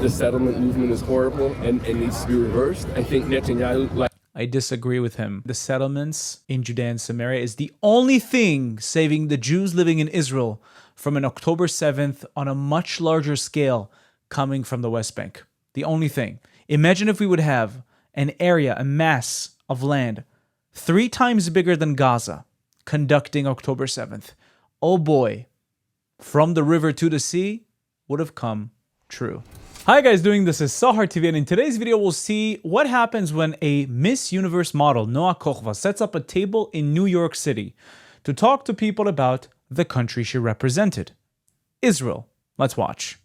the settlement movement is horrible and needs to be reversed. I think Netanyahu... I disagree with him. The settlements in Judea and Samaria is the only thing saving the Jews living in Israel from an October 7th on a much larger scale coming from the West Bank. The only thing. Imagine if we would have an area, a mass of land 3 times bigger than Gaza conducting October 7th. Oh boy, from the river to the sea would have come true. Hi guys, this is Sahar TV, and in today's video we'll see what happens when a Miss Universe model, Noa Kochva, sets up a table in New York City to talk to people about the country she represented, Israel. Let's watch.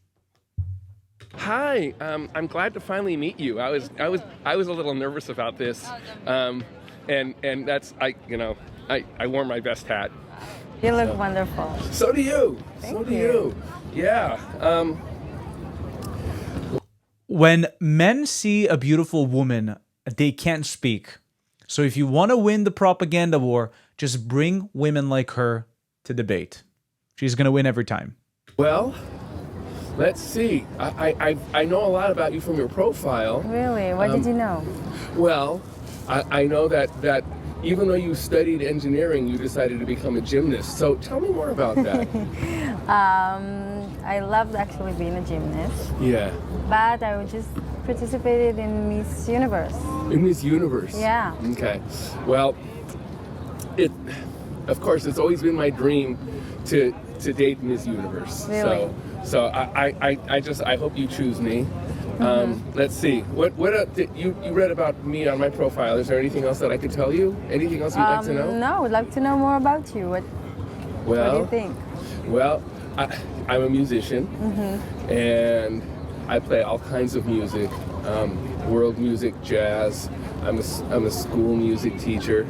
Hi, I'm glad to finally meet you. I was a little nervous about this, and that's I wore my best hat. You look wonderful. So do you. Thank so do you. Yeah. When men see a beautiful woman, they can't speak. So if you want to win the propaganda war, just bring women like her to debate. She's going to win every time. Well, let's see. I know a lot about you from your profile. Really? What did you know? Well, I know that even though you studied engineering, you decided to become a gymnast. So tell me more about that. I loved actually being a gymnast. Yeah. But I just participated in Miss Universe. In Miss Universe? Yeah. Okay. Well, of course, it's always been my dream to date Miss Universe. Really? So I hope you choose me. Let's see. What you read about me on my profile? Is there anything else that I could tell you? Anything else you'd like to know? No, I'd like to know more about you. What do you think? Well, I'm a musician, and I play all kinds of music, world music, jazz. I'm a school music teacher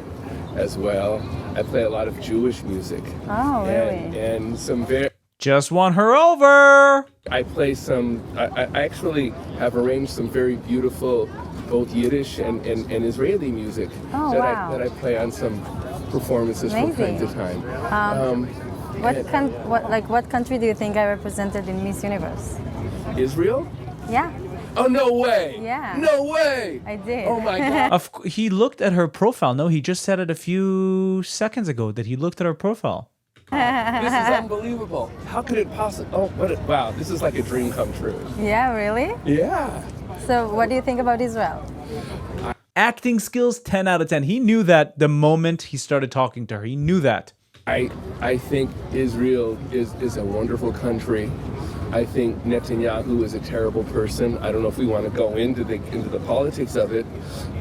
as well. I play a lot of Jewish music. Oh, really? And some very... Just won her over! I play some... I actually have arranged some very beautiful both Yiddish and Israeli music that I play on some performances from time to time. What country do you think I represented in Miss Universe? Israel? Yeah. Oh, no way! Yeah. No way! I did. Oh my God. He looked at her profile. No, he just said it a few seconds ago that he looked at her profile. This is unbelievable. How could it possibly... Oh, wow, this is like a dream come true. Yeah, really? Yeah. So what do you think about Israel? Acting skills, 10 out of 10. He knew that the moment he started talking to her. He knew that. I think Israel is a wonderful country. I think Netanyahu is a terrible person. I don't know if we want to go into the politics of it.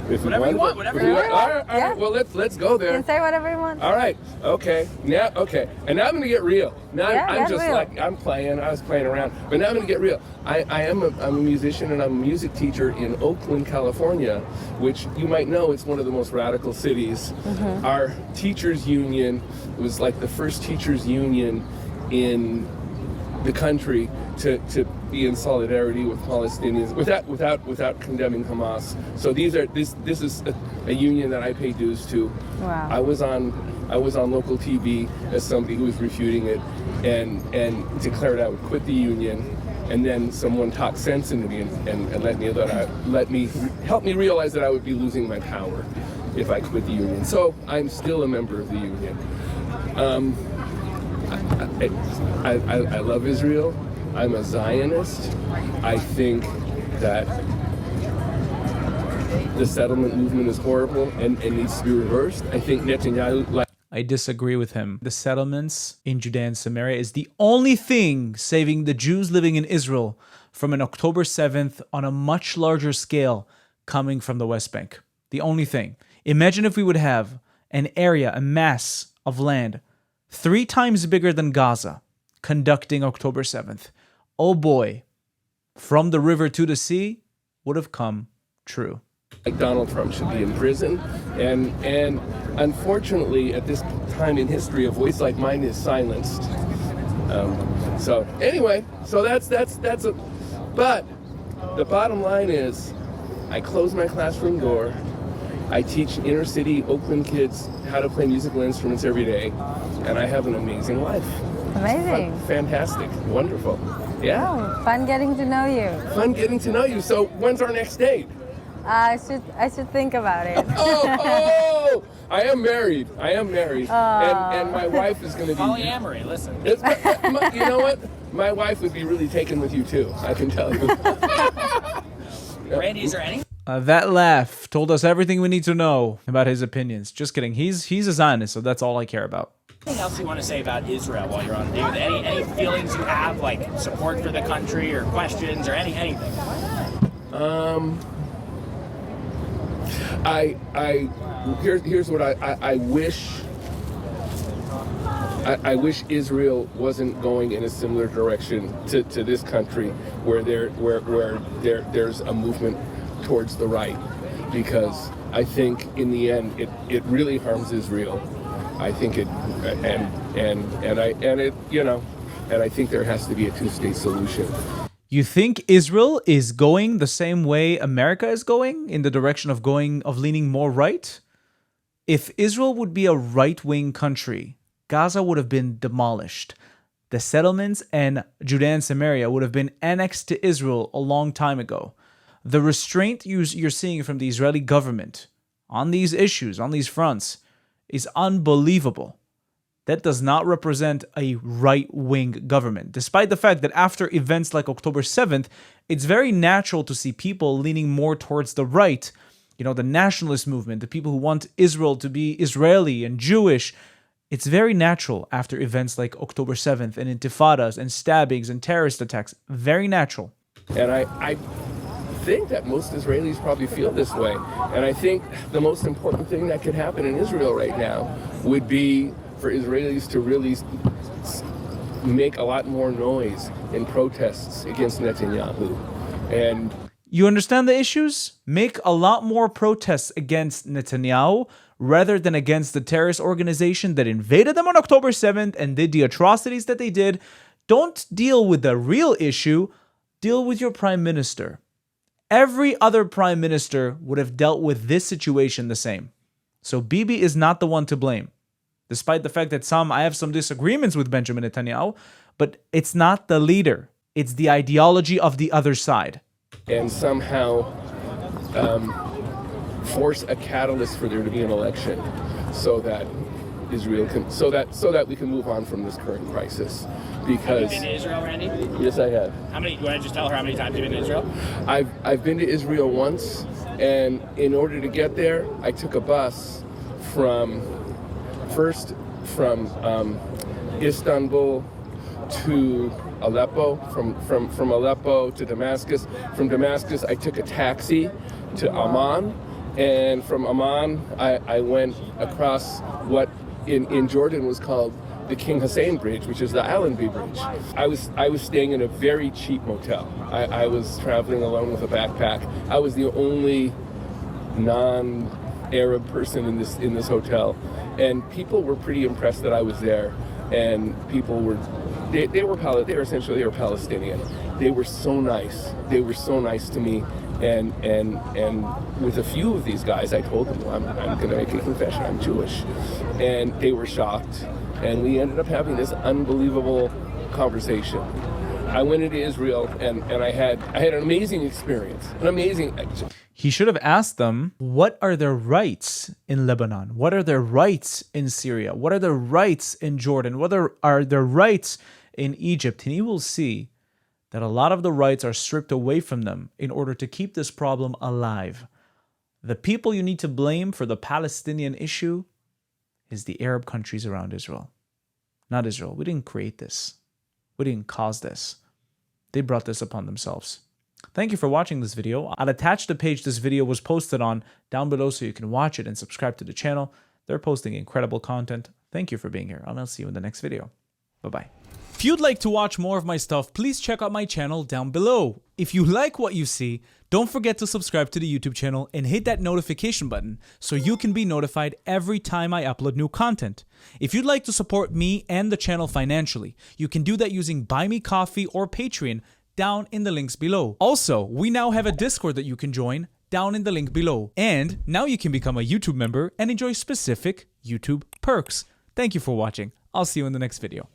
Whatever you want. All right. Well, let's go there. You can say whatever you want. All right. Okay. And now I'm going to get real. Now I'm just real. like I was playing around, but now I'm going to get real. I'm a musician and I'm a music teacher in Oakland, California, which you might know it's one of the most radical cities. Our teachers union was like the first teachers union in the country to be in solidarity with Palestinians without condemning Hamas. So this is a union that I pay dues to. Wow. I was on local TV as somebody who was refuting it and declared I would quit the union. And then someone talked sense into me and help me realize that I would be losing my power if I quit the union. So I'm still a member of the union. I love Israel. I'm a Zionist. I think that the settlement movement is horrible and needs to be reversed. I think Netanyahu... I disagree with him. The settlements in Judea and Samaria is the only thing saving the Jews living in Israel from an October 7th on a much larger scale coming from the West Bank. The only thing. Imagine if we would have an area, a mass of land 3 times bigger than Gaza conducting October 7th. Oh boy, from the river to the sea would have come true. Like Donald Trump should be in prison, and unfortunately at this time in history a voice like mine is silenced. So anyway, so that's but the bottom line is I close my classroom door. I teach inner city Oakland kids how to play musical instruments every day, and I have an amazing life. Amazing. Fantastic. Wonderful. Yeah. Oh, fun getting to know you. Fun getting to know you. So when's our next date? I should think about it. Oh, I am married. And my wife is going to be Polyamory, listen. You know what? My wife would be really taken with you too. I can tell you. Randy, is there any? That laugh told us everything we need to know about his opinions. Just kidding. He's a Zionist, so that's all I care about. Anything else you want to say about Israel while you're on David? Any feelings you have, like support for the country or questions or anything? Here's what I wish. I wish Israel wasn't going in a similar direction to this country, where there's a movement towards the right, because I think in the end it really harms Israel. I think it and I think there has to be a two-state solution. You think Israel is going the same way America is going, in the direction of leaning more right? If Israel would be a right-wing country, Gaza would have been demolished. The settlements and Judea and Samaria would have been annexed to Israel a long time ago. The restraint you're seeing from the Israeli government on these issues, on these fronts, is unbelievable. That does not represent a right-wing government, despite the fact that after events like October 7th, it's very natural to see people leaning more towards the right. You know, the nationalist movement, the people who want Israel to be Israeli and Jewish. It's very natural after events like October 7th and intifadas and stabbings and terrorist attacks. Very natural. And I think that most Israelis probably feel this way. And I think the most important thing that could happen in Israel right now would be for Israelis to really make a lot more noise in protests against Netanyahu. And you understand the issues? Make a lot more protests against Netanyahu rather than against the terrorist organization that invaded them on October 7th and did the atrocities that they did. Don't deal with the real issue. Deal with your prime minister. Every other prime minister would have dealt with this situation the same. So Bibi is not the one to blame. Despite the fact that I have some disagreements with Benjamin Netanyahu, but it's not the leader. It's the ideology of the other side. And somehow force a catalyst for there to be an election, so that Israel can, so that we can move on from this current crisis. Because have you been to Israel, Randy? Yes, I have. How many? You want to just tell her how many times you've been to Israel? I've been to Israel once, and in order to get there, I took a bus from Istanbul to Aleppo, from Aleppo to Damascus. From Damascus, I took a taxi to Amman, and from Amman, I went across what in Jordan was called the King Hussein Bridge, which is the Allenby Bridge. I was staying in a very cheap motel. I was traveling alone with a backpack. I was the only non-Arab person in this hotel, and people were pretty impressed that I was there. And people were essentially Palestinian. They were so nice. They were so nice to me. And with a few of these guys, I told them, well, I'm going to make a confession. I'm Jewish, and they were shocked. And we ended up having this unbelievable conversation. I went into Israel, and I had an amazing experience. He should have asked them, what are their rights in Lebanon? What are their rights in Syria? What are their rights in Jordan? What are their rights in Egypt? And he will see that a lot of the rights are stripped away from them in order to keep this problem alive. The people you need to blame for the Palestinian issue is the Arab countries around Israel, not Israel. We didn't create this. We didn't cause this. They brought this upon themselves. Thank you for watching this video. I'll attach the page this video was posted on down below so you can watch it and subscribe to the channel. They're posting incredible content. Thank you for being here, and I'll see you in the next video. Bye-bye. If you'd like to watch more of my stuff, please check out my channel down below. If you like what you see, don't forget to subscribe to the YouTube channel and hit that notification button so you can be notified every time I upload new content. If you'd like to support me and the channel financially, you can do that using Buy Me Coffee or Patreon down in the links below. Also, we now have a Discord that you can join down in the link below. And now you can become a YouTube member and enjoy specific YouTube perks. Thank you for watching. I'll see you in the next video.